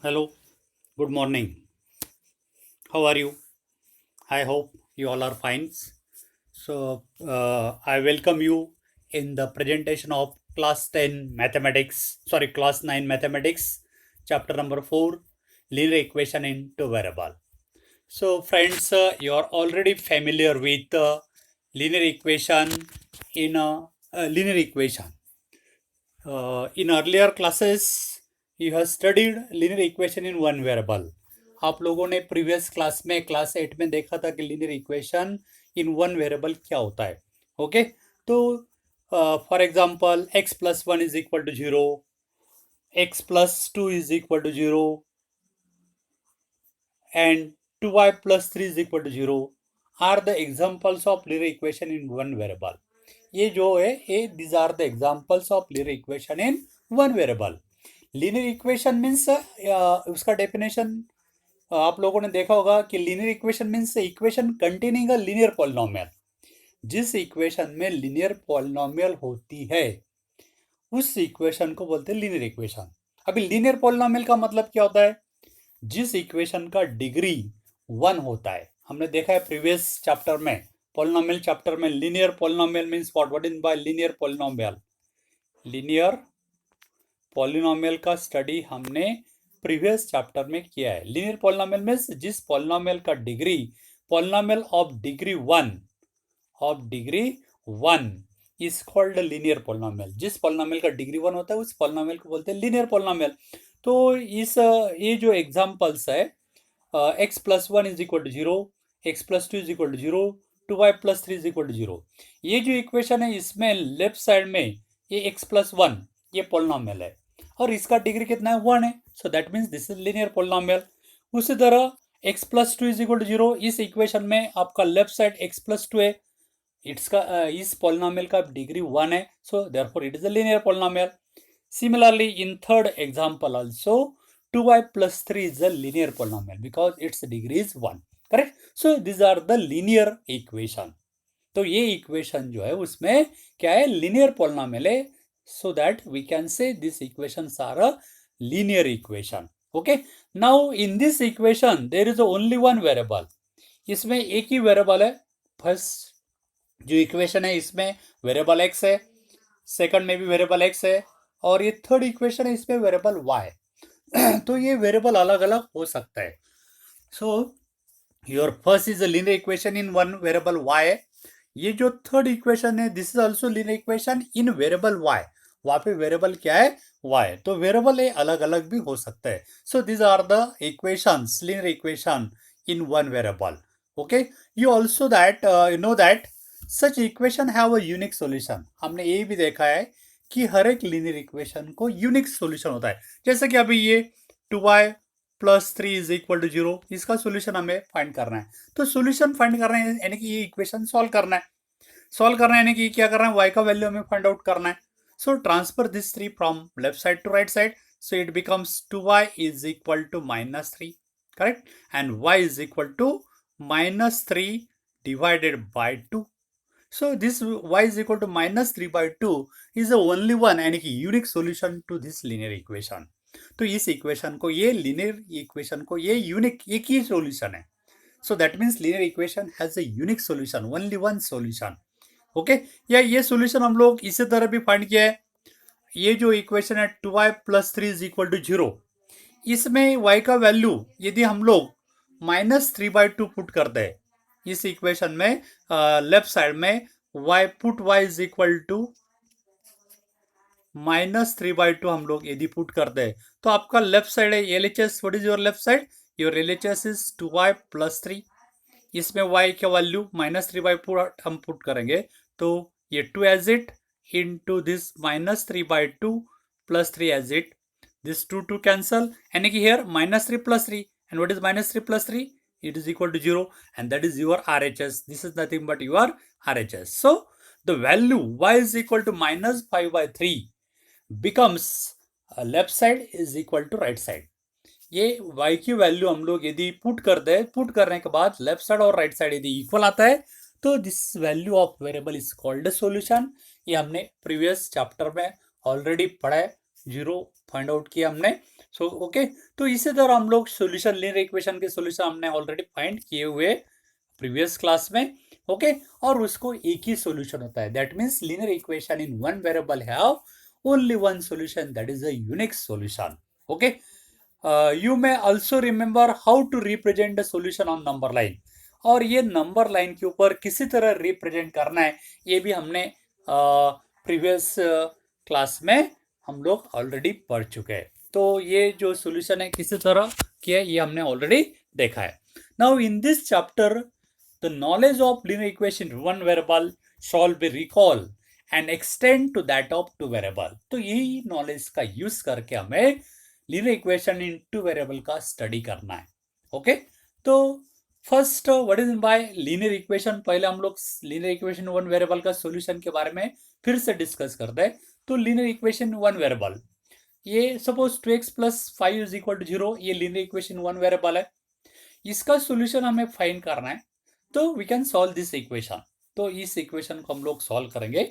Hello, good morning. How are you? I hope you all are fine. I welcome you in the presentation of class 10 mathematics, class 9 mathematics, chapter number 4, linear equation in two variable. So, friends, you are already familiar with linear equation in a linear equation. In earlier classes, you have studied linear equation in one variable. आप लोगों ने previous class में class 8 में देखा था कि linear equation इन one variable क्या होता है. ओके, तो for example x plus 1 is equal to 0, x plus 2 is equal to 0 and 2y plus 3 is equal to 0 are the examples of linear equation in one variable. ये जो है ये these are the examples of linear equation in one variable. Linear equation means उसका definition आप लोगों ने देखा होगा कि linear equation means equation containing a linear polynomial. जिस इक्वेशन में लीनियर पॉलिनोमियल होती है उस इक्वेशन को बोलते हैं लीनियर इक्वेशन. अभी लीनियर पॉलिनोमियल का मतलब क्या होता है? जिस इक्वेशन का डिग्री 1 होता है. हमने देखा है प्रीवियस चैप्टर में, पॉलिनोमियल चैप्टर में, linear polynomial means what is by linear polynomial. Linear polynomial का स्टडी हमने प्रीवियस चैप्टर में किया है. लीनियर पॉलिनोमियल मीन्स जिस पॉलिनोमियल का degree, polynomial of degree 1 is called linear polynomial. जिस पॉलिनोमियल का डिग्री 1 होता है उस पॉलिनोमियल को बोलते हैं लीनियर पॉलिनोमियल. तो इस ये जो एग्जांपल्स है, x plus 1 is equal to 0, x plus 2 is equal to 0, 2y plus 3 is equal to 0. ये जो इक्वेशन है इसमें लेफ्ट साइड में ये x प्लस 1 ये पॉलिनोमियल है और इसका डिग्री कितना है? 1 है. So that means this is linear polynomial. उसी तरह x plus 2 is equal to 0, इस इक्वेशन में आपका लेफ्ट साइड x प्लस 2 है. इस पॉलिनोमियल का डिग्री 1 है. So therefore it is a linear polynomial. Similarly, in third example also, 2y plus 3 is a linear polynomial because its degree is 1. Correct? So, these are the linear equation. तो ये equation जो है उसमें क्या है? linear polynomial है. So that we can say these equations are a linear equation. Okay? Now, in this equation, there is only one variable. इसमें एक ही वेरिएबल है. फर्स्ट जो इक्वेशन है इसमें वेरिएबल x है, सेकंड में भी वेरिएबल x है और ये थर्ड इक्वेशन है इसमें वेरिएबल y. तो ये वेरिएबल अलग अलग हो सकता है. So your first is a linear equation in one variable y. ये जो थर्ड इक्वेशन है this is also linear equation in variable y. वहां पे वेरिएबल क्या है? y. तो वेरिएबल ये अलग अलग भी हो सकता है. So this are the equations, linear equation in one variable. Okay, you also that you know that such equation have a unique solution. हमने ये भी देखा है कि हर एक लीनियर इक्वेशन को यूनिक सॉल्यूशन होता है. जैसे कि अभी ये 2y plus 3 is equal to 0, इसका सॉल्यूशन हमें फाइंड करना है. तो सॉल्यूशन फाइंड करना है यानी कि ये इक्वेशन सॉल्व करना है. सॉल्व करना है यानी कि क्या करना है? y का वैल्यू हमें फाइंड आउट करना है. So transfer this 3 from left side to right side. So it becomes 2y is equal to -3. Correct? And y is equal to -3 divided by 2. So this y is equal to -3 by 2 is the only one यानी कि unique solution to this linear equation. तो इस equation को, ये linear equation को, ये unique एक ही solution है. So that means linear equation has a unique solution, only one solution. Okay, या ये सॉल्यूशन हम लोग इसी तरह भी फाइंड किया है. ये जो इक्वेशन है 2y plus 3 is equal to 0, इसमें y का वैल्यू यदि हम लोग -3/2 पुट करते हैं इस इक्वेशन में, लेफ्ट साइड में y इज इक्वल टू -3/2 हम लोग यदि पुट करते हैं तो आपका लेफ्ट साइड है LHS. What is your left side? Your LHS is 2y plus 3. इसमें y का वैल्यू -3/4 हम पुट करेंगे तो ये 2 as it into this -3/2 plus 3 as it. This 2 cancel यानी कि here -3 plus 3. And what is -3 plus 3? It is equal to 0 and that is your RHS. This is nothing but your RHS. So the value y is equal to -5/3 becomes left side is equal to right side. ये y की value हम लोग यदि put कर दे, put करने के बाद left side और राइट साइड यदि इक्वल आता है तो this value of variable is called solution. ये हमने प्रीवियस चैप्टर में ऑलरेडी पढ़ा है. 0 फाइंड आउट किया हमने. सो ओके, तो इसी तरह हम लोग सोल्यूशन, लीनियर इक्वेशन के सोल्यूशन हमने ऑलरेडी फाइंड किए हुए प्रीवियस क्लास में। ओके, और उसको एक ही सोल्यूशन होता है, that means linear equation in one variable have only one solution, that is a unique solution. Okay, you may also remember how to represent the solution on number line, और ये number line के ऊपर किसी तरह represent करना है, ये भी हमने प्रीवियस क्लास में हम लोग ऑलरेडी पढ़ चुके हैं। तो ये जो सॉल्यूशन है किसी तरह किया है, ये हमने ऑलरेडी देखा है। Now in this chapter the knowledge of linear equation one variable shall be recall and extend to that of two variable. तो यही नॉलेज का यूज करके हमें linear equation in two variable का स्टडी करना है। ओके, तो first what is by linear equation, पहले हम लोग लीनियर इक्वेशन वन वेरिएबल का सॉल्यूशन के बारे में फिर से डिस्कस करते हैं। तो लीनियर इक्वेशन वन वेरिएबल, ये suppose 2x plus 5 is equal to 0, ये लीनियर इक्वेशन वन वेरिएबल है, इसका सॉल्यूशन हमें फाइंड करना है। तो we can solve this equation. तो इस इक्वेशन को हम लोग सॉल्व करेंगे।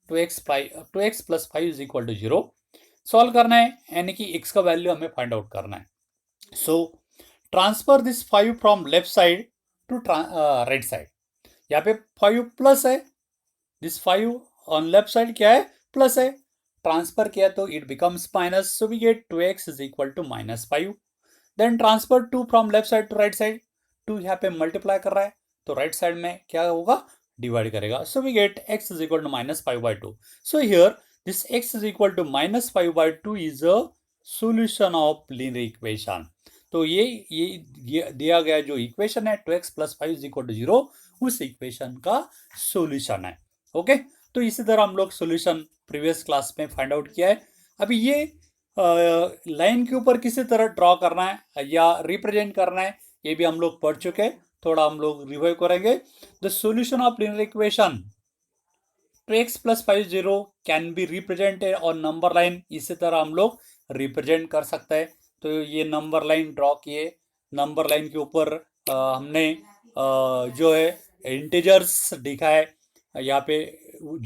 2x plus 5 is equal to 0 solve करना है, यानी कि x का वैल्यू हमें फाइंड आउट करना है। So transfer this 5 from left side to right side. यहाँ पे 5 प्लस है, दिस 5 ऑन लेफ्ट साइड क्या है, प्लस है, ट्रांसफर किया तो it becomes minus, so we get 2x is equal to -5। Then transfer 2 from left side to right side, 2 यहाँ पे मल्टीप्लाई कर रहा है तो राइट साइड में क्या होगा, डिवाइड करेगा, so we get x is equal to -5/2। So here this x is equal to -5/2 is a solution of linear equation। तो ये दिया गया जो इक्वेशन है 2x plus 5 is equal to 0, उस इक्वेशन का सॉल्यूशन है। ओके, तो इसी तरह हम लोग सॉल्यूशन प्रीवियस क्लास में फाइंड आउट किया है। अभी ये लाइन के ऊपर किसी तरह ड्रॉ करना है या रिप्रेजेंट करना है, ये भी हम लोग पढ़ चुके हैं, थोड़ा हम लोग रिवाइव करेंगे। The solution of linear equation 2x plus 5 0 can be represented on number line, इसी तरह हम लोग रिप्रेजेंट कर सकते हैं। तो ये नंबर लाइन ड्रॉ किए, नंबर लाइन के ऊपर हमने जो है इंटीजर्स दिखाए, यहाँ पे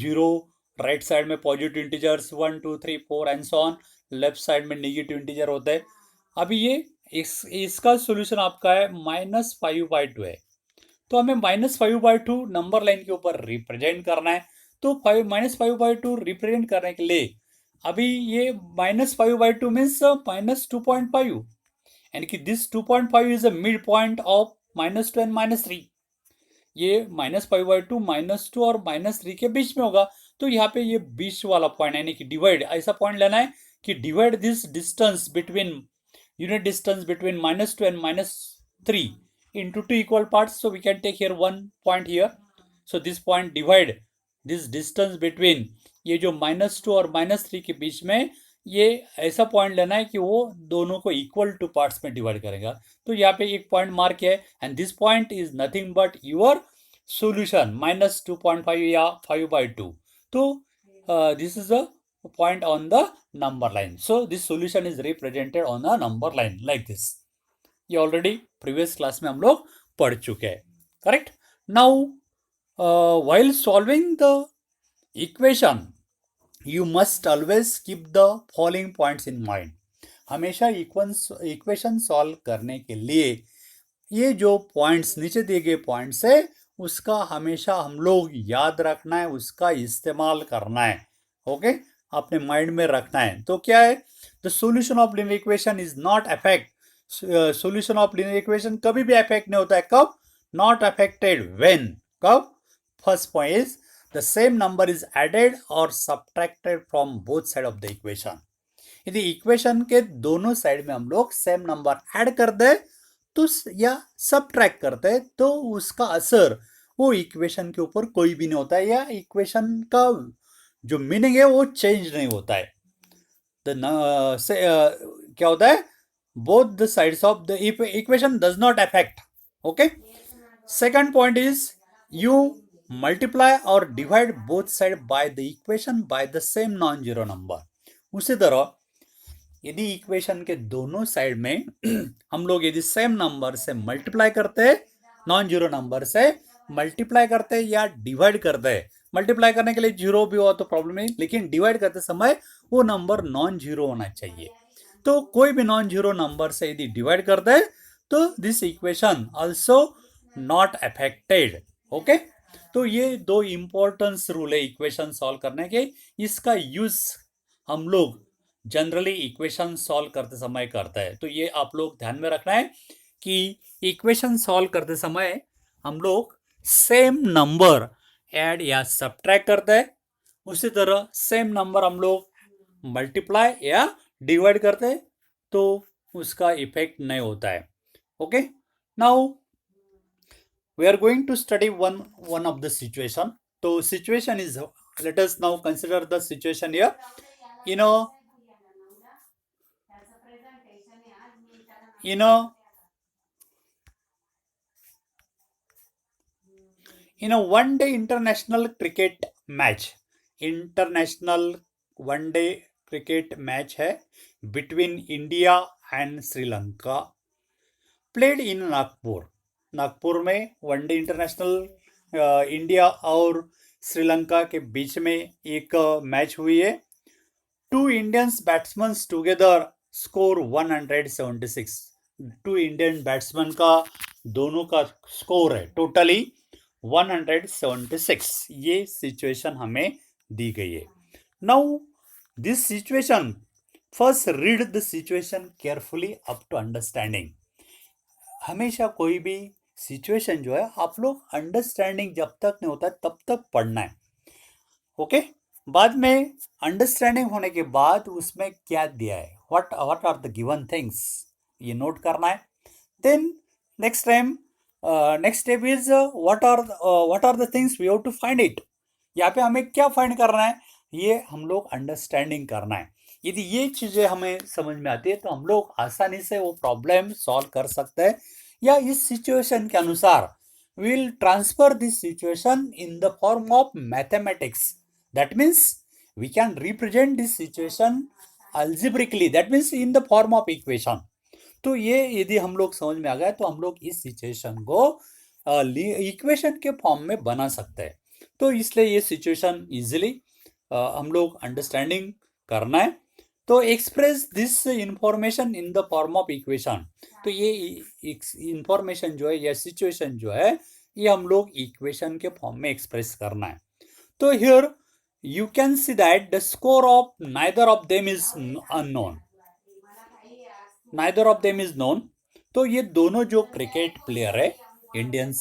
0 राइट साइड में positive integers 1 2 3 4 and so on, left side में नेगेटिव इंटीजर होता है। अभी ये इसका सॉल्यूशन आपका है -5/2 है, तो हमें -5/2 नंबर लाइन के ऊपर रिप्रेजेंट करना है। तो -5/2 रिप्रेजेंट करने के लिए अभी ये -5/2 मीन्स -2.5, यानी कि this 2.5 is a mid point of -2 and -3। ये -5/2 -2 और -3 के बीच में होगा, तो यहाँ पे ये बीच वाला पॉइंट यानी कि डिवाइड, ऐसा पॉइंट लेना है कि divide this distance between, unit distance between -2 and -3 into two equal parts, so we can take here one point here, so this point divide this distance between, ये जो -2 और -3 के बीच में, ये ऐसा पॉइंट लेना है कि वो दोनों को इक्वल टू पार्ट्स में डिवाइड करेगा। तो यहाँ पे एक पॉइंट मार्क है, and this point is nothing but your solution -2.5 या 5/2। तो this is a point on the number line, so this solution is represented on the number line like this. ये ऑलरेडी प्रीवियस क्लास में हम लोग पढ़ चुके हैं, correct. Now while solving the equation you must always keep the following points in mind. हमेशा equation solve करने के लिए ये जो पॉइंट्स नीचे दिए गए पॉइंट्स है, उसका हमेशा हम लोग याद रखना है, उसका इस्तेमाल करना है। ओके, अपने माइंड में रखना है। तो क्या है, the solution of linear equation is not affect, solution of linear equation कभी भी अफेक्ट नहीं होता है। कब, नॉट अफेक्टेड व्हेन, कब, first point is the same number is added or subtracted from both side of the equation. यदि equation के दोनों साइड में हम लोग सेम नंबर ऐड कर दे तो या सब्ट्रैक्ट करते हैं, तो उसका असर वो इक्वेशन के ऊपर कोई भी नहीं होता है, या इक्वेशन का जो मीनिंग है वो चेंज नहीं होता है। क्या होता है, both the sides of the equation does not affect। okay, second point is you multiply or divide both sides by the equation by the same non-zero number। उसी तरह यदि इक्वेशन के दोनों साइड में हम लोग यदि सेम नंबर से मल्टीप्लाई करते हैं, नॉन जीरो नंबर से मल्टीप्लाई करते हैं या डिवाइड करते हैं, मल्टीप्लाई करने के लिए जीरो भी हो तो प्रॉब्लम नहीं, लेकिन डिवाइड करते समय वो नंबर नॉन जीरो होना चाहिए। तो कोई भी नॉन जीरो नंबर से यदि डिवाइड करते हैं तो this equation also not affected. Okay, तो ये दो इंपॉर्टेंस रूल है इक्वेशन सॉल्व करने के। इसका यूज हम लोग जनरली इक्वेशन सॉल्व करते समय करते हैं। तो ये आप लोग ध्यान में रखना है कि इक्वेशन सॉल्व करते समय हम लोग सेम नंबर ऐड या सब्ट्रैक्ट करते हैं, उसी तरह सेम नंबर हम लोग मल्टीप्लाई या डिवाइड करते हैं तो उसका इफेक्ट नहीं होता है। Okay, now we are going to study one of the situation. So situation is, let us now consider the situation here. you know you know in a one day international cricket one day cricket match है between India and Sri Lanka played in Nagpur में one day international India और श्रीलंका के बीच में एक match हुई है। Two Indians batsman together score 176। Two Indian batsman का दोनों का स्कोर है टोटली 176। ये सिचुएशन हमें दी गई है। Now this situation, first read the situation carefully up to understanding. हमेशा कोई भी सिचुएशन जो है आप लोग अंडरस्टैंडिंग जब तक नहीं होता तब तक पढ़ना है। ओके, बाद में अंडरस्टैंडिंग होने के बाद उसमें क्या दिया है, what are the given things, ये नोट करना है। Then next step is what are the things we have to find it. यहाँ पे हमें क्या फाइंड करना है, ये हम लोग अंडरस्टैंडिंग करना है। यदि ये चीजें हमें समझ में आती है तो हम लोग आसानी से वो प्रॉब्लम सॉल्व कर सकते हैं, या इस सिचुएशन के अनुसार will transfer this situation in the form of mathematics. That means we can represent this situation algebraically, that means in the form of equation. तो ये यदि हम लोग समझ में आ गया तो हम लोग इस सिचुएशन को इक्वेशन के फॉर्म में बना सकते हैं। तो इसलिए ये सिचुएशन इजीली हम लोग अंडरस्टैंडिंग करना है। तो express this information in the form of equation. तो ये इंफॉर्मेशन जो है या सिचुएशन जो है ये हम लोग इक्वेशन के फॉर्म में एक्सप्रेस करना है। तो here you can see that the score of neither of them is unknown, neither of them is known. तो ये दोनों जो क्रिकेट प्लेयर है इंडियंस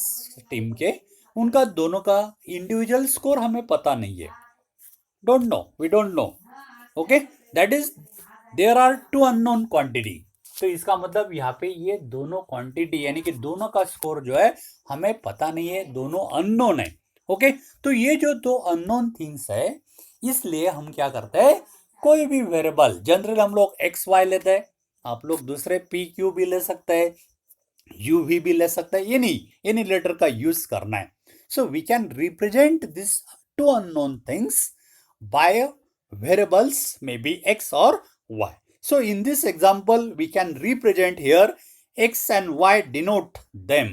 टीम के, उनका दोनों का इंडिविजुअल स्कोर हमें पता नहीं है, don't know, we don't know. Okay, that is there are two unknown quantity. तो इसका मतलब यहाँ पे ये दोनों क्वांटिटी यानी कि दोनों का स्कोर जो है हमें पता नहीं है, दोनों अननोन है। ओके, तो ये जो दो अननोन थिंग्स है, इसलिए हम क्या करते हैं, कोई भी वेरिएबल, जनरली हम लोग एक्स वाई लेते हैं, आप लोग दूसरे पी क्यू भी ले सकते हैं, यू भी ले सकते हैं, एनी लेटर का यूज करना है। So we can represent this two unknown things by variables, maybe x or y. So in this example we can represent here x and y denote them.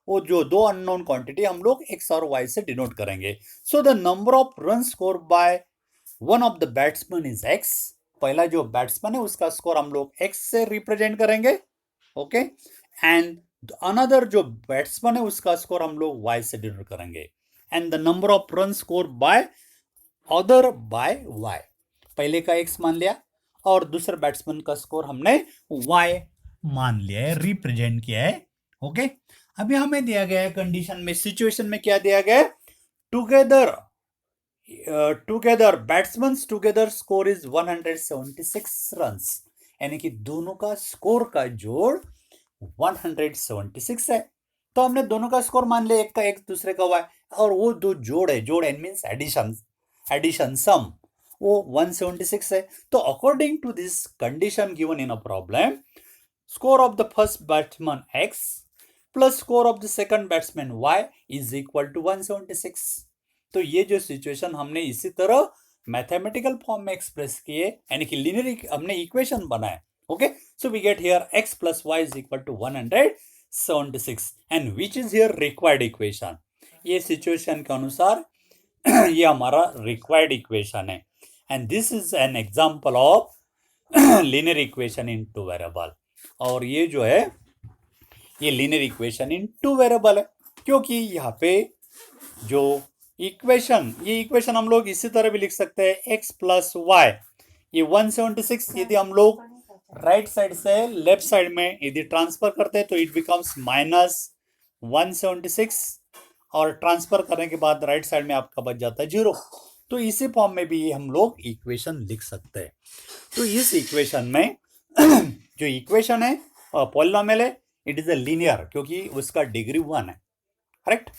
वो जो दो अननोन क्वांटिटी हम लोग x और y से denote करेंगे। So the number of run score by one of the batsman is x। पहला जो बैट्समैन है उसका स्कोर हम लोग x से रिप्रेजेंट करेंगे। ओके, एंड अनदर जो बैट्समैन है उसका स्कोर हम लोग y से डिनोट करेंगे। And the number of run score by other by y, पहले का x मान लिया और दूसरे बैट्समैन का स्कोर हमने y मान लिया है, रिप्रेजेंट किया है। ओके, अभी हमें दिया गया है कंडीशन में, सिचुएशन में क्या दिया गया है, together batsman together score is 176 runs, यानी कि दोनों का स्कोर का जोड़ 176 है। तो हमने दोनों का स्कोर मान लिया, एक का एक दूसरे का y, और वो दो जोड़ है, जोड़ एन मीन्स एडिशन सम, वो 176 है। तो according to this condition given in a problem, score of the first batsman x plus score of the second batsman y is equal to 176। तो ये जो सिचुएशन हमने इसी तरह मैथमेटिकल फॉर्म में एक्सप्रेस किए, यानी कि लीनियर हमने इक्वेशन बनाए। Okay, so we get here x plus y is equal to 176 and which is here required equation. ये सिचुएशन के अनुसार ये हमारा रिक्वायर्ड इक्वेशन है। And this is an example of linear equation in two variable, और ये जो है ये linear equation in two variable है, क्योंकि यहाँ पे जो ये इक्वेशन हम लोग इसी तरह भी लिख सकते हैं, x प्लस वाई, ये 176 यदि हम लोग राइट साइड से लेफ्ट साइड में यदि ट्रांसफर करते हैं तो इट बिकम्स माइनस 176, और ट्रांसफर करने के बाद राइट साइड में आपका बच जाता है 0। तो इसी फॉर्म में भी हम लोग इक्वेशन लिख सकते हैं। तो इस इक्वेशन में जो इक्वेशन है पॉलिनोमियल है, इट इज अ लीनियर, क्योंकि उसका डिग्री 1 है, करेक्ट।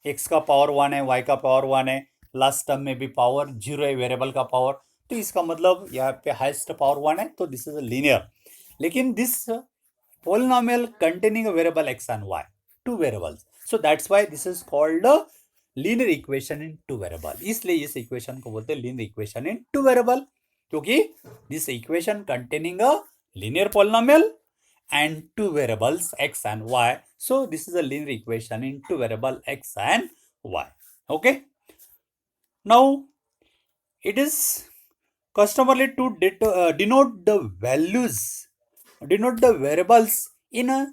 x का पावर 1 है, y का पावर 1 है, लास्ट टर्म में भी पावर 0 है वेरिएबल का पावर, तो इसका मतलब यहाँ पे हाईएस्ट पावर 1 है, तो दिस इज अ लीनियर। लेकिन this polynomial containing a variable x and y, two variables, so that's why this is called a linear equation in two variable। इसलिए इस इक्वेशन को बोलते हैं linear equation in two variable, क्योंकि this equation containing a linear polynomial and two variables x and y, so this is a linear equation in two variable x and y। Okay, now it is customarily to denote the variables in a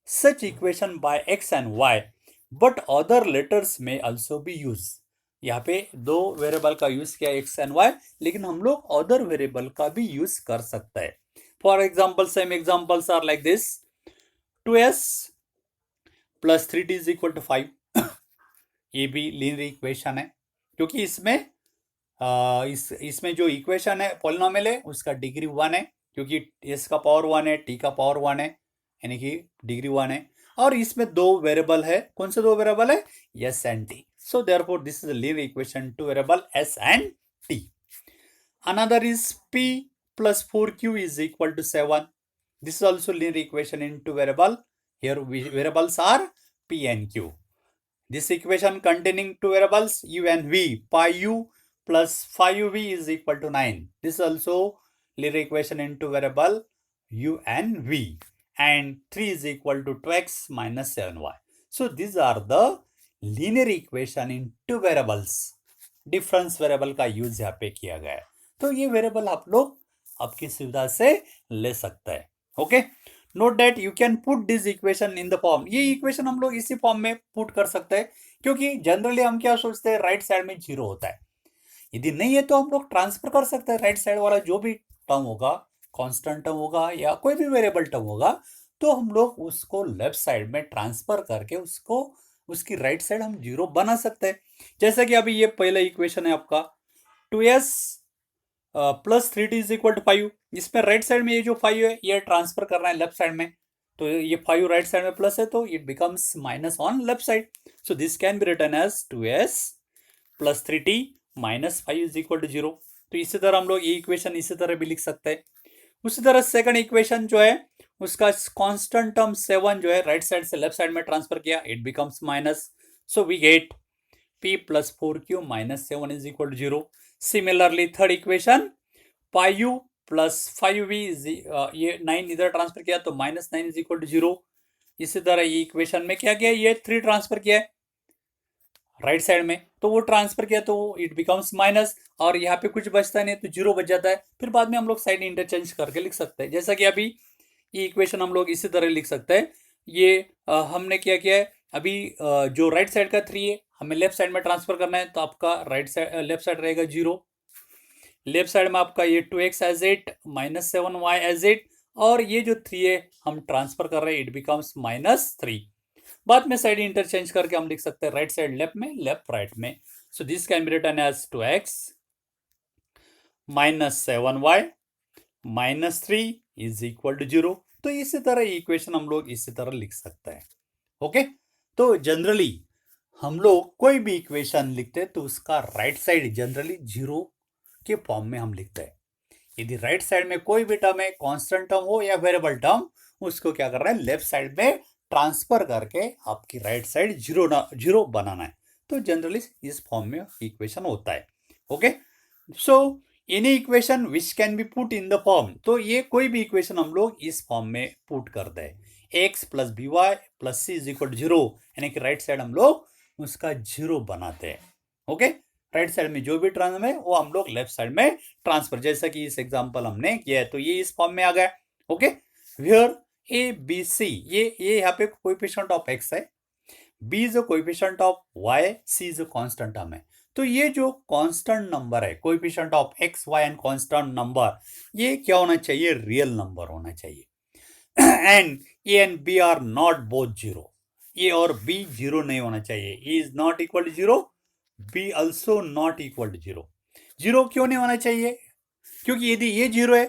such equation by x and y, but other letters may also be used। यहाँ पे दो variable का use किया x and y, लेकिन हम लोग other variable का भी यूज कर सकते हैं। For example same examples are like this, 2s plus 3t is equal to 5। ये भी लीनियर इक्वेशन है, क्योंकि इसमें जो इक्वेशन है पॉलिनोमियल है उसका डिग्री 1 है, क्योंकि s का पावर 1 है, t का पावर 1 है, यानी कि डिग्री 1 है, और इसमें दो वेरिएबल है। कौन से दो वेरिएबल है? s and t। So therefore this is a linear equation two variable s and t। Another is p plus 4q is equal to 7। This is also linear equation in two variable. Here variables are p and q। This equation containing two variables u and v, pi u plus 5uv is equal to 9. This is also linear equation in two variable u and v, and 3 is equal to 2x minus 7y. So these are the linear equation in two variables। Difference variable का use यहाँ पे किया गया है, तो ये variable आप लोग आपकी सुविधा से ले सकते हैं। Okay, note that you can put this equation in the form. ये इक्वेशन हम लोग इसी फॉर्म में पुट कर सकते हैं, क्योंकि जनरली हम क्या सोचते हैं, राइट साइड में 0 होता है। यदि नहीं है तो हम लोग ट्रांसफर कर सकते हैं, राइट साइड वाला जो भी टर्म होगा, कांस्टेंट टर्म होगा या कोई भी वेरिएबल टर्म होगा, तो हम लोग उसको लेफ्ट साइड में ट्रांसफर करके उसकी राइट साइड हम 0 बना सकते हैं। जैसा कि अभी ये पहला इक्वेशन है आपका, 2s plus 3t is equal to 5। इसमें राइट साइड में ये जो 5 है ये ट्रांसफर करना है लेफ्ट साइड में, तो ये 5 राइट साइड में प्लस है, तो it becomes minus on left side. So this can be written as 2s plus 3t minus 5 is equal to 0। तो इसी तरह हम लोग ये इक्वेशन इसी तरह भी लिख सकते हैं। उसी तरह सेकंड इक्वेशन जो है उसका कांस्टेंट टर्म 7 जो है राइट साइड से लेफ्ट साइड में ट्रांसफर किया, it becomes minus, so we get p plus 4q minus 7 is equal to 0। Similarly third equation, pi u plus 5v is ये 9 इधर ट्रांसफर किया तो माइनस 9 इज इक्वल टू 0। इसी तरह ये इक्वेशन में क्या किया, ये 3 ट्रांसफर किया है राइट साइड में, तो वो ट्रांसफर किया तो इट बिकम्स माइनस, और यहाँ पे कुछ बचता नहीं तो 0 बच जाता है। फिर बाद में हम लोग साइड इंटरचेंज करके लिख सकते हैं, जैसा कि अभी ये इक्वेशन हम लोग इसी तरह लिख सकते हैं। ये हमने क्या किया है, अभी जो राइट साइड का 3 है हमें लेफ्ट साइड में ट्रांसफर करना है, तो आपका राइट साइड लेफ्ट साइड रहेगा 0, लेफ्ट साइड में आपका ये 2x as 8 minus 7y as 8, और ये जो 3 है हम ट्रांसफर कर रहे हैं, इट बिकम्स माइनस 3। बाद में साइड इंटरचेंज करके हम लिख सकते हैं राइट साइड लेफ्ट में, लेफ्ट राइट में। So this can be written as 2x minus 7y minus 3 is equal to 0। तो इसी तरह इक्वेशन हम लोग इसी तरह लिख सकते हैं। ओके, तो जनरली हम लोग कोई भी इक्वेशन लिखते हैं तो उसका राइट साइड जनरली 0 के फॉर्म में हम लिखते हैं। यदि राइट साइड में कोई भी टर्म है, कांस्टेंट टर्म हो या वेरिएबल टर्म, उसको क्या करना है, लेफ्ट साइड में ट्रांसफर करके आपकी राइट साइड 0 बनाना है। तो जनरली इस फॉर्म में इक्वेशन होता है। Okay, so any equation which can be put in the form, तो ये कोई भी इक्वेशन हम लोग इस फॉर्म में पुट करते हैं, x plus B Y plus C is equal to 0, यानी कि राइट साइड हम लोग उसका 0 बनाते हैं। ओके, राइट साइड में जो भी टर्म है वो हम लोग लेफ्ट साइड में ट्रांसफर, जैसा कि इस एग्जांपल हमने किया है, तो ये इस फॉर्म में आ गया। Okay, where A B C, ये यहाँ पे कोएफिशिएंट ऑफ एक्स है, B is a coefficient of y, C is a constant term है। तो ये जो कांस्टेंट नंबर है, coefficient of x y and constant number, ये क्या होना चाहिए? रियल नंबर होना चाहिए। And A and B are not both zero, A और बी जीरो नहीं होना चाहिए। A is not equal to zero, B also not equal to zero. Zero क्यों नहीं होना चाहिए? क्योंकि यदि ये जीरो है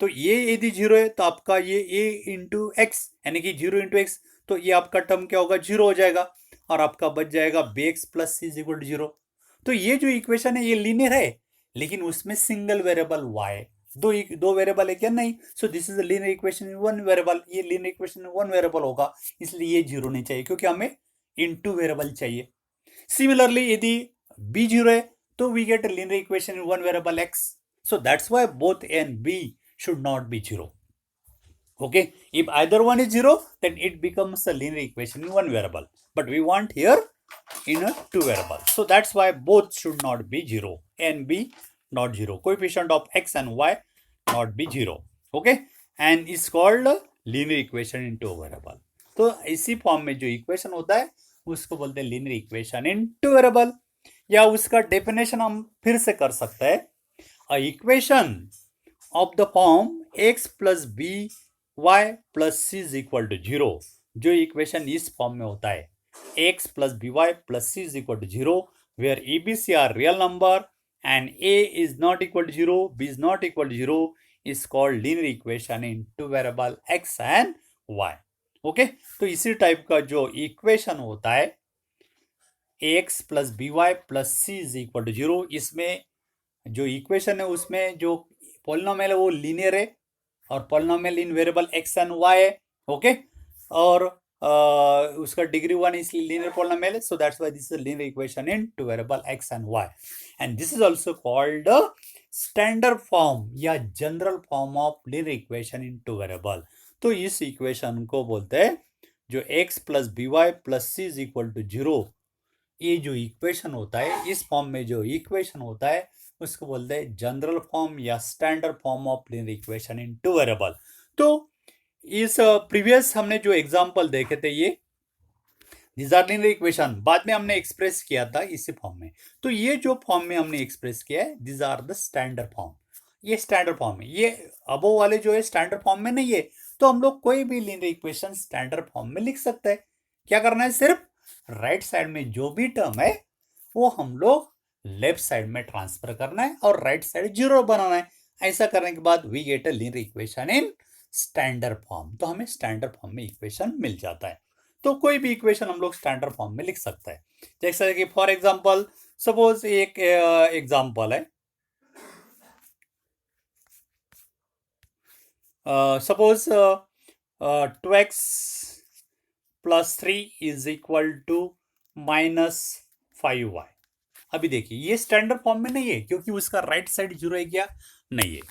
तो ये, यदि जीरो है तो आपका ये ए इंटू एक्स यानी कि जीरो इंटू एक्स, तो ये आपका टर्म क्या होगा? जीरो हो जाएगा, और आपका बच जाएगा B X plus C is equal to zero. तो ये जो इक्वेशन है ये लीनियर है, लेकिन उसमें सिंगल वेरिएबल वाई, दो वेरिएबल है क्या? नहीं। सो this is linear equation in one variable, ये लीनियर इक्वेशन वन वेरिएबल होगा, इसलिए ये जीरो नहीं चाहिए, क्योंकि हमें इनटू वेरिएबल चाहिए। सिमिलरली यदि b जीरो है तो we get a linear equation in one variable x, so that's why both a and b should not be zero. Okay, if either one is zero then it becomes a linear equation in one variable, but we want here in a two variable, so that's why both should not be zero, a and b not zero, coefficient of x and y not be zero. Okay, and is called linear equation in two variable. तो इसी form में जो equation होता है उसको बोलते हैं linear equation in two variable, या उसका डेफिनेशन हम फिर से कर सकते हैं, a equation of the form x plus B Y plus C is equal to zero. जो इक्वेशन इस फॉर्म में होता है x plus B Y plus C is equal to zero, where A B C are real number and a is not equal to zero, b is not equal to zero, is called linear equation in two variable x and y। Okay, तो इसी type का जो equation होता है ax plus B Y plus C is equal to zero, इसमें जो equation है उसमें जो पॉलिनोमियल है वो लीनियर है, और polynomial in variable x and y है। ओके, और उसका डिग्री वन इसलिए लीनियर पॉलिनोमियल है, so that's why this is linear equation in two variable x and y, and this is also called standard form या general form of linear equation in two variable. तो इस equation को बोलते हैं जो x plus B Y plus C is equal to zero, ये जो equation होता है इस फॉर्म में जो इक्वेशन होता है उसको बोलते हैं जनरल फॉर्म या standard form of linear equation in two variable. तो इस प्रीवियस हमने जो एग्जांपल देखे थे ये दिस आर लीनियर इक्वेशन, बाद में हमने एक्सप्रेस किया था इसी फॉर्म में। तो ये जो फॉर्म में हमने एक्सप्रेस किया है this are the standard form, ये स्टैंडर्ड फॉर्म है, ये अबो वाले जो है स्टैंडर्ड फॉर्म में नहीं है। तो हम लोग कोई भी लीनियर इक्वेशन स्टैंडर्ड फॉर्म में लिख सकते हैं। क्या करना है? सिर्फ राइट साइड में जो भी टर्म है वो हम लोग लेफ्ट साइड में ट्रांसफर करना है और राइट साइड जीरो बनाना है। ऐसा करने के बाद we get a linear equation in standard form, तो हमें स्टैंडर्ड फॉर्म में इक्वेशन मिल जाता है। तो कोई भी इक्वेशन हम लोग स्टैंडर्ड फॉर्म में लिख सकते हैं, जैसे कि फॉर एग्जांपल सपोज एक एग्जांपल है, suppose 2x plus 3 is equal to minus 5y। अभी देखिए ये स्टैंडर्ड फॉर्म में नहीं है क्योंकि उसका राइट साइड जीरो है क्या? नहीं है।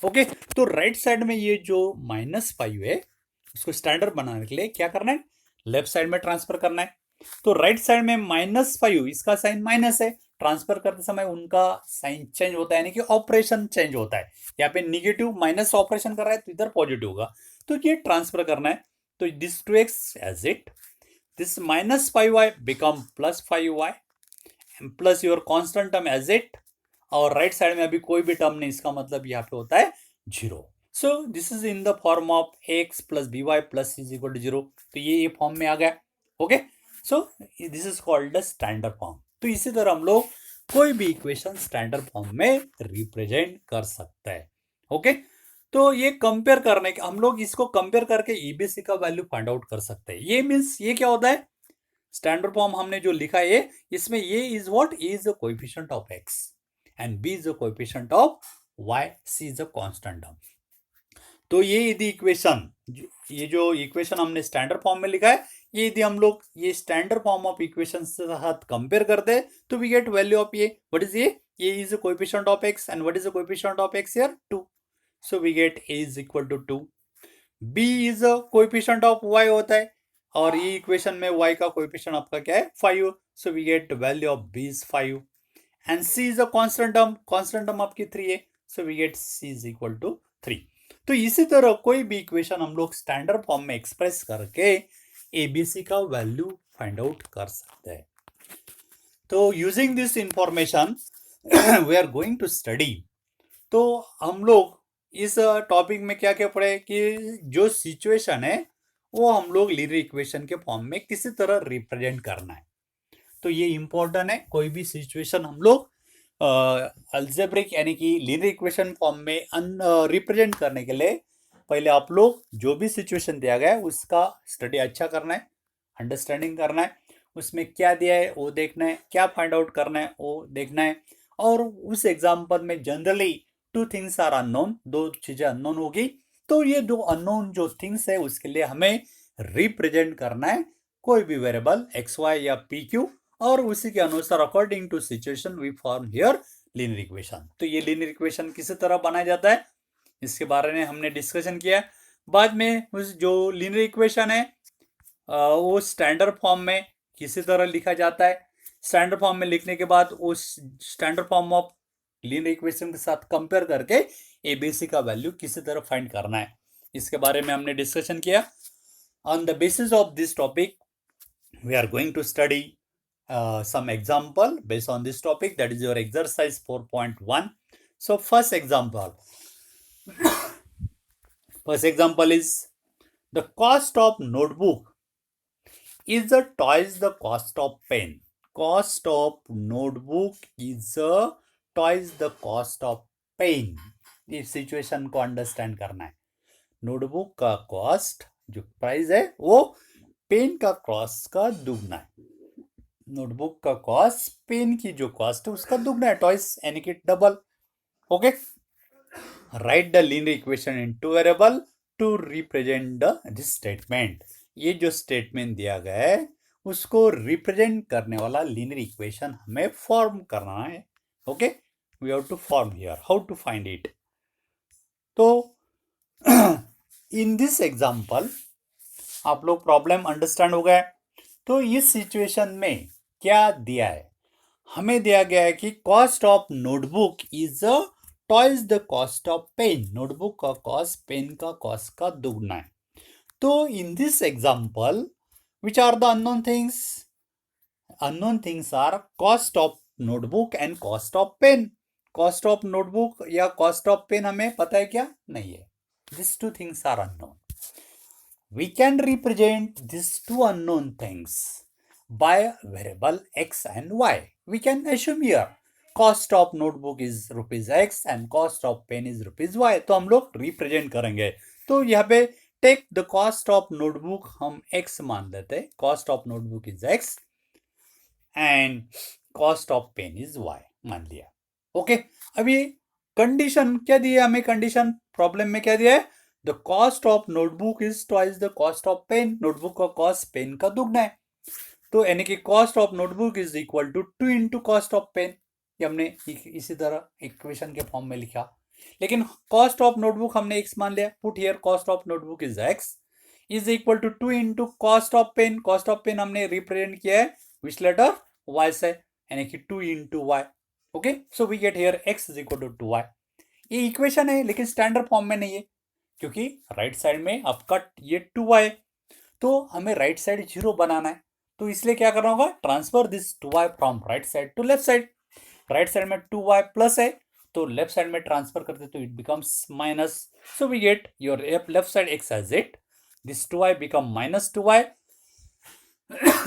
ओके, तो राइट साइड में ये जो -5 है उसको स्टैंडर्ड बनाने के लिए क्या करना है? लेफ्ट साइड में ट्रांसफर करना है। तो राइट साइड में -5 इसका साइन माइनस है, ट्रांसफर करते समय उनका साइन चेंज होता है, यानी कि ऑपरेशन चेंज होता है। यहाँ पे निगेटिव माइनस ऑपरेशन कर रहा है तो इधर पॉजिटिव होगा, तो ये ट्रांसफर करना है। तो दिस 2x as it, this -5y become +5y plus your constant term as it, और राइट साइड में अभी कोई भी टर्म नहीं, इसका मतलब यहाँ पे होता है zero. So this is in the form of x plus B Y plus is equal to zero, तो ये फॉर्म में आ गया। Okay, so this is called the standard form. तो इसी तरह हम लोग कोई भी इक्वेशन स्टैंडर्ड फॉर्म में रिप्रेजेंट कर सकते हैं। ओके, तो ये कंपेयर करने के हम लोग इसको कंपेयर करके ईबीसी का वैल्यू फाइंड आउट कर सकते हैं। ये मीन्स ये क्या होता है? स्टैंडर्ड फॉर्म हमने जो लिखा है इसमें ये is what is the coefficient of x and b is the coefficient of y, c is the constant term. तो ये यदि इक्वेशन, ये जो इक्वेशन हमने स्टैंडर्ड फॉर्म में लिखा है, ये यदि हम लोग ये स्टैंडर्ड फॉर्म ऑफ इक्वेशन से साथ कंपेयर करते हैं तो वी गेट वैल्यू ऑफ ये, व्हाट इज ये is the coefficient of x and what is the coefficient of x here 2, so we get a is equal to 2। b is the coefficient of y होता है, और ये equation में y का coefficient आपका क्या है? 5, so we get value of b is 5, and c is a constant term आपकी 3 है, so we get c is equal to 3. तो इसी तरह कोई भी इक्वेशन हम लोग स्टैंडर्ड फॉर्म में एक्सप्रेस करके एबीसी का वैल्यू फाइंड आउट कर सकते हैं. तो using this information we are going to study. तो हम लोग इस टॉपिक में क्या क्या पढ़े कि जो सिचुएशन है वो हम लोग लीनियर इक्वेशन के फॉर्म में किसी तरह रिप्रेजेंट करना है. तो ये इंपॉर्टेंट है. कोई भी सिचुएशन हम लोग अल्जेब्रिक यानी कि लीनियर इक्वेशन फॉर्म में रिप्रेजेंट करने के लिए पहले आप लोग जो भी सिचुएशन दिया गया है उसका स्टडी अच्छा करना है, अंडरस्टैंडिंग करना है, उसमें क्या दिया है वो देखना है, क्या फाइंड आउट करना है वो देखना है. और उस एग्जाम्पल में जनरली 2 थिंग्स आर अननोन, 2 चीजें अननोन होगी. तो ये 2 अननोन जो थिंग्स है उसके लिए हमें रिप्रेजेंट करना है कोई भी वेरिएबल एक्स वाई या पी क्यू, और उसी के अनुसार according to situation we form here linear equation. तो ये लीनियर इक्वेशन किस तरह बनाया जाता है इसके बारे में हमने डिस्कशन किया. बाद में उस जो लीनियर इक्वेशन है वो स्टैंडर्ड फॉर्म में किसी तरह लिखा जाता है. स्टैंडर्ड फॉर्म में लिखने के बाद उस standard form of linear equation के साथ कंपेयर करके एबीसी का वैल्यू किसी तरह फाइंड करना है, इसके बारे में हमने डिस्कशन किया. On the basis of this topic we are going to study some example based on this topic, that is your exercise 4.1. So first example is the cost of notebook is twice the cost of pen. Cost of notebook is twice the cost of pen. इस situation को understand करना है. Notebook का cost जो price है वो pen का cost का दुगना है. नोटबुक का कॉस्ट पेन की जो कॉस्ट है उसका दुगना है, टॉइस यानी कि double. Okay, write the linear equation in two variable to represent this statement. ये जो स्टेटमेंट दिया गया है उसको रिप्रेजेंट करने वाला लीनियर इक्वेशन हमें फॉर्म करना है. Okay, we have to form here. How to find it? तो इन दिस एग्जांपल आप लोग प्रॉब्लम अंडरस्टैंड हो गया. तो इस सिचुएशन में क्या दिया है? हमें दिया गया है कि cost of notebook is twice the cost of pen. Notebook का कॉस्ट पेन का कॉस्ट का दुगना है. तो in this example which are the unknown things? Unknown things are cost of notebook and cost of pen. Cost of notebook या cost of pen हमें पता है क्या? नहीं है. This 2 things are unknown. We can represent these 2 unknown things by variable x and y. We can assume here cost of notebook is rupees x and cost of pen is rupees y. तो हम लोग represent करेंगे. तो यहाँ पे take the cost of notebook हम x मान लेते हैं. Cost of notebook is x and cost of pen is y मान लिया. ओके, अभी कंडीशन क्या दी है हमें? कंडीशन प्रॉब्लम में क्या दिया है? The cost of notebook is twice the cost of pen. Notebook का कॉस्ट पेन का दुगना है. तो यानी कि cost of notebook is equal to 2 into cost of pen. ये हमने इसी तरह इक्वेशन के फॉर्म में लिखा. लेकिन कॉस्ट ऑफ नोटबुक हमने x मान लिया. Put here cost of notebook is x is equal to 2 into cost of pen. Cost of pen हमने रिप्रेजेंट किया है विच लेटर? y से, यानी कि 2 into y. Okay, so we get here x is equal to 2y. ये equation है लेकिन standard form में नहीं है क्योंकि राइट साइड में आपका ये 2y, तो हमें राइट साइड 0 बनाना है. तो इसलिए क्या करना होगा? Transfer this 2y from right side to left side. Right side में 2y प्लस है तो लेफ्ट साइड में ट्रांसफर करते तो it becomes minus. So we get your left side x as it. This 2y become minus 2y.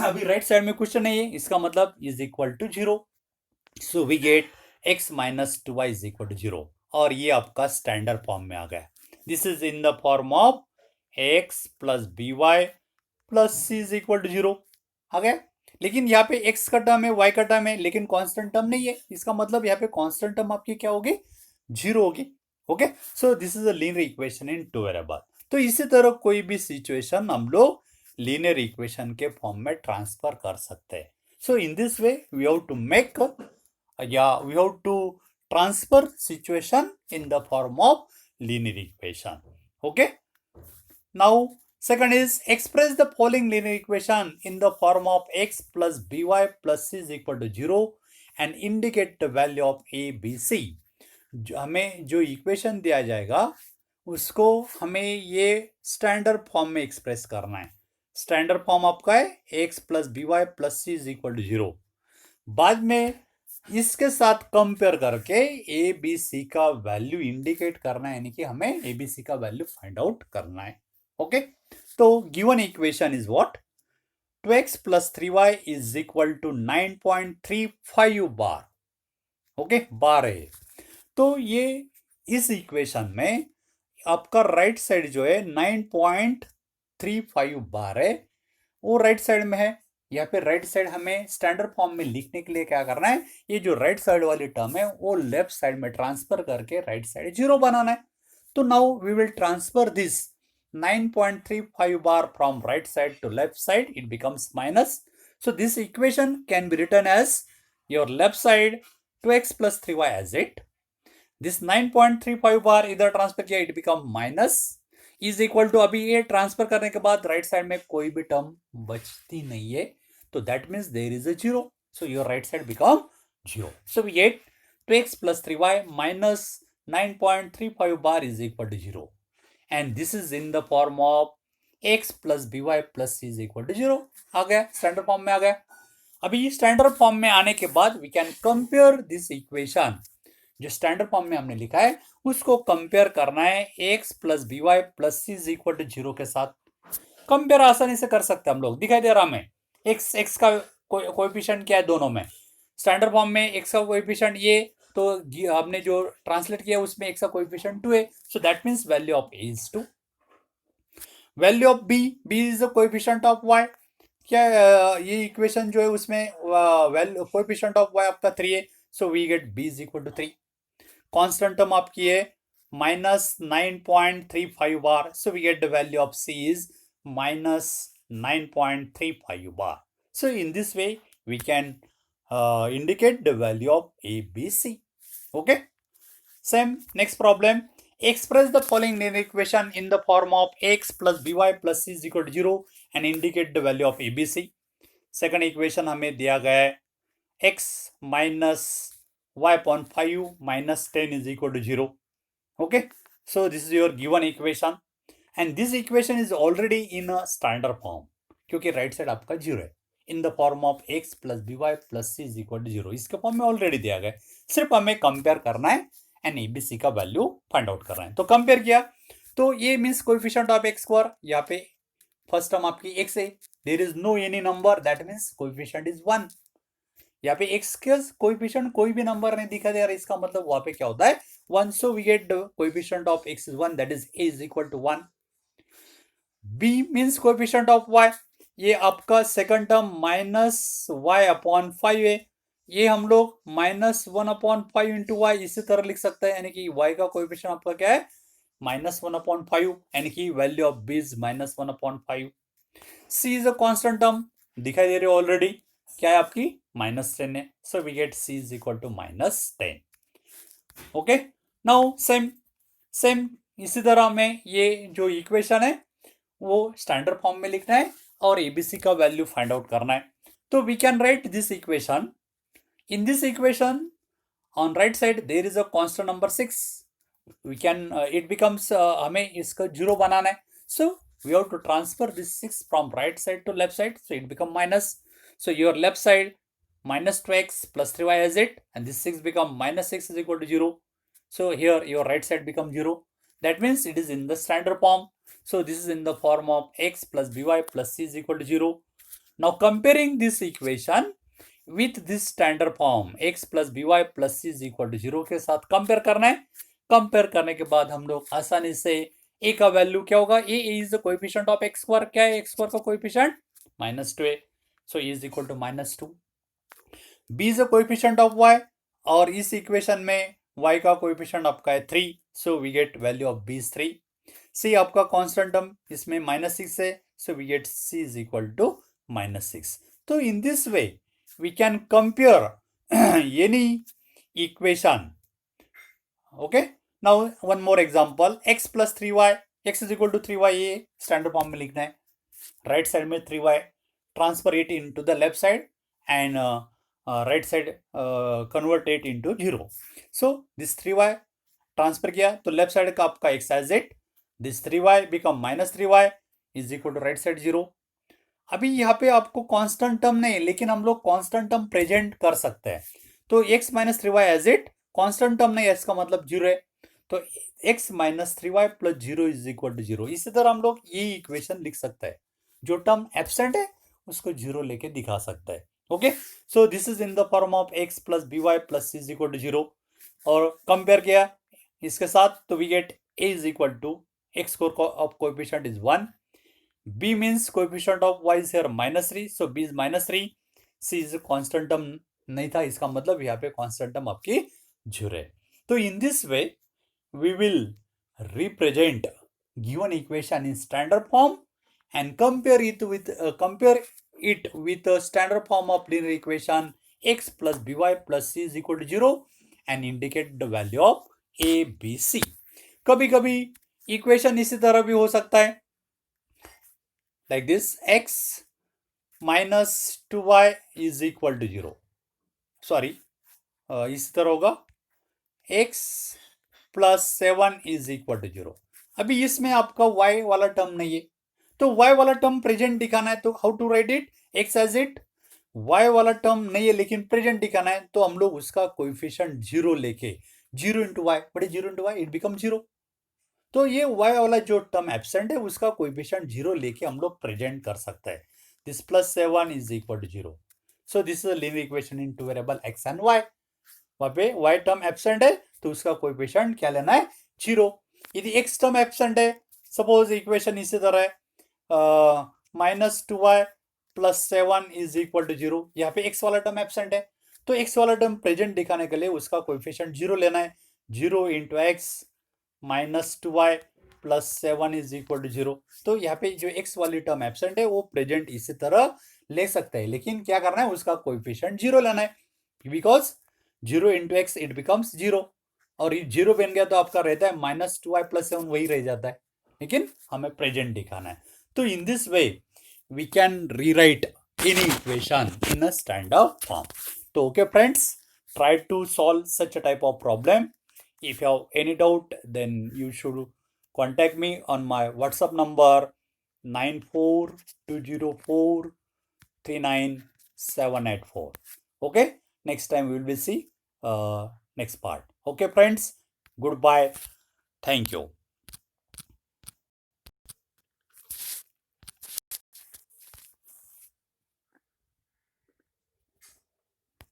अभी right side में कुछ नहीं है, इसका मतलब is equal to 0. So we get x minus 2y is equal to 0. और ये आपका स्टैंडर्ड फॉर्म में आ गया. This is in the form of x plus by plus c is equal to 0 आ गया. लेकिन यहाँ पे x का टर्म है, y का टर्म है, लेकिन कांस्टेंट टर्म नहीं है. इसका मतलब यहाँ पे कांस्टेंट टर्म आपकी क्या होगी? 0 होगी. Okay, so this is a linear equation in 2 variable. तो इसी तरह कोई भी सिचुएशन हम लोग लीनियर इक्वेशन के फॉर्म में ट्रांसफर कर सकते हैं. So in this way we have to make या we have to transfer situation in the form of linear equation. Okay, now second is express the following linear equation in the form of x plus by plus c is equal to 0 and indicate the value of a, b, c. हमें जो equation दिया जाएगा उसको हमें ये standard form में express करना है. स्टैंडर्ड फॉर्म आपका है x plus B Y plus C is equal to 0. बाद में इसके साथ कंपेयर करके ए बी सी का वैल्यू इंडिकेट करना है, यानी कि हमें ए बी सी का वैल्यू फाइंड आउट करना है. ओके, तो given equation is what? 2x plus 3y is equal to 9.35 बार. ओके, बार है. तो ये इस इक्वेशन में आपका राइट साइड जो है 9.35 बार है, वो राइट साइड में है. यहाँ पे राइट साइड हमें स्टैंडर्ड फॉर्म में लिखने के लिए क्या करना है, ये जो राइट साइड वाली टर्म है वो लेफ्ट साइड में ट्रांसफर करके राइट साइड 0 बनाना है. तो now we will transfer this 9.35 bar from right side to left side. It becomes minus. So this equation can be written as your left side 2x plus 3y as it. This 9.35 bar इधर transfer किया, it become minus is equal to, अभी ये transfer करने के बाद right side में कोई भी टर्म बचती नहीं है, तो that means there is a 0. So your right side become 0. So we get 2x plus 3y minus 9.35 bar is equal to 0. And this is in the form of x plus by plus c is equal to 0. आ गया, standard form में आ गया. अभी standard form में आने के बाद we can compare this equation. जो स्टैंडर्ड फॉर्म में हमने लिखा है उसको कंपेयर करना है x plus B Y plus C is equal to 0 के साथ. कंपेयर आसानी से कर सकते हैं हम लोग. दिखाई दे रहा हमें x का कोएफिशिएंट क्या है दोनों में. स्टैंडर्ड फॉर्म में x का कोएफिशिएंट ये, तो हमने जो ट्रांसलेट किया उसमें x का कोएफिशिएंट 2 है. So that means value of a is 2. Value of b is the coefficient of y. क्या ये इक्वेशन जो है उसमें वैल्यू कोएफिशिएंट ऑफ y आपका 3 है. So we get b is equal to 3. Constant term आपकी है minus 9.35 bar. So we get the value of c is minus 9.35 bar. So in this way we can indicate the value of a, b, c. Okay, same next problem. Express the following linear equation in the form of x plus by plus c is equal to 0 and indicate the value of a, b, c. Second equation हमें दिया गया है x minus y upon 5 minus 10 is equal to 0. Okay, so this is your given equation. And this equation is already in a standard form क्योंकि right side आपका 0 है. In the form of x plus B Y plus C is equal to 0. इसके form में already दिया गया है, सिर्फ हमें कंपेयर करना है एंड एबीसी का वैल्यू फाइंड आउट करना है. तो कंपेयर किया तो ये means coefficient of x square. यहाँ पे फर्स्ट टर्म आपकी x है, there is no any number, that means coefficient is 1. यहाँ पे x के कोएफिशिएंट कोई भी नंबर नहीं दिखा दे रहा, इसका मतलब वहां पे क्या होता है 1. So we get the coefficient of x is 1, that is a is equal to 1. b means coefficient of y. ये आपका second term minus y upon 5 है. ये हम लोग माइनस 1 अपॉन 5 इंटू वाई इसी तरह लिख सकते हैं, यानी कि y का कोएफिशिएंट आपका क्या है माइनस 1 अपॉन 5, यानी कि value of b is minus 1 upon 5. c is a constant term, दिखाई दे रही है ऑलरेडी, क्या है आपकी माइनस 10 है. So we get c is equal to minus 10. Okay, now same इसी तरह में ये जो इक्वेशन है वो स्टैंडर्ड फॉर्म में लिखना है और एबीसी का वैल्यू फाइंड आउट करना है. तो we can write this equation. In this equation on right side there is a constant number 6. We can it becomes, हमें इसका 0 बनाना है. So we have to transfer this 6 from right side to left side. So it become minus. So your left side minus 2x plus 3y as it, and this 6 become minus 6 is equal to 0. So here your right side becomes 0. That means it is in the standard form. So this is in the form of x plus by plus c is equal to 0. Now comparing this equation with this standard form x plus by plus c is equal to 0 के साथ compare करना है. Compare करने के बाद हम लोग आसानी से a का वैल्यू क्या होगा, a is the coefficient of x square. क्या है x square का कोएफिशिएंट माइनस 2 है. So a is equal to minus 2. b is a coefficient of y और इस इक्वेशन में y का कोएफिशिएंट आपका है 3. So we get value of b is 3. c आपका कांस्टेंट टर्म इसमें माइनस 6 है. So we get c is equal to minus 6. तो in this way we can compare any equation. Okay, now one more example. x plus 3y, x is equal to 3y, ये standard form में लिखना है. Right side में 3y, transfer it into the left side and right side convert it into 0. So this 3y transfer किया तो left side का आपका x as it, this 3y become -3y is equal to right side 0. अभी यहाँ पे आपको constant term नहीं, लेकिन हम लोग कांस्टेंट टर्म प्रेजेंट कर सकते हैं. तो x minus 3y as it, constant term नहीं है, इसका मतलब 0 है. तो x minus 3y plus 0 is equal to 0. इसी तरह हम लोग ये इक्वेशन लिख सकते हैं. जो टर्म एब्सेंट है उसको 0 लेके दिखा सकता है. Okay, so this is in the form of x plus B Y plus C is equal to 0. और कंपेयर किया इसके साथ तो we get a is equal to x score of coefficient is 1. b means coefficient of y is here -3, so b is -3. c is constant term नहीं था, इसका मतलब यहाँ पे constant term आपकी 0 है. तो in this way we will represent given equation in standard form and compare it with a standard form of linear equation x plus by plus c is equal to 0 and indicate the value of a b c. कभी कभी equation इसी तरह भी हो सकता है, like this, x minus 2y is equal to 0. Sorry, इसी तरह होगा x plus 7 is equal to 0. अभी इसमें आपका y वाला टर्म नहीं है, तो y वाला टर्म प्रेजेंट दिखाना है. तो how to write it, x as it, y वाला टर्म नहीं है लेकिन प्रेजेंट दिखाना है, तो हम लोग उसका कोएफिशिएंट 0 लेके 0 into y, but 0 into y it become 0. तो ये y वाला जो टर्म एब्सेंट है उसका कोएफिशिएंट 0 लेके हम लोग प्रेजेंट कर सकते हैं. This plus 7 is equal to 0. So this is a linear equation in two variable x and y. वहां पे y टर्म एब्सेंट है तो उसका कोएफिशिएंट क्या लेना है, 0. यदि x टर्म एब्सेंट है, सपोज इक्वेशन इसी तरह है, -2y plus 7 is equal to 0. यहाँ पे x वाला टर्म एब्सेंट है, तो x वाला टर्म प्रेजेंट दिखाने के लिए उसका कोएफिशिएंट 0 लेना है. 0 into x -2y plus 7 is equal to 0. तो यहाँ पे जो x वाली टर्म एब्सेंट है वो प्रेजेंट इसी तरह ले सकते हैं, लेकिन क्या करना है, उसका कोएफिशिएंट 0 लेना है, because 0 into x it becomes 0. और ये 0 बन गया तो आपका रहता है -2y प्लस 7, वही रह जाता है, लेकिन हमें प्रेजेंट दिखाना है. तो in this way we can rewrite any equation in a standard form. तो okay friends, try to solve such a type of problem. If you have any doubt, then you should contact me on my WhatsApp number 9420439784. Okay, next time we will see next part. Okay friends, goodbye, thank you.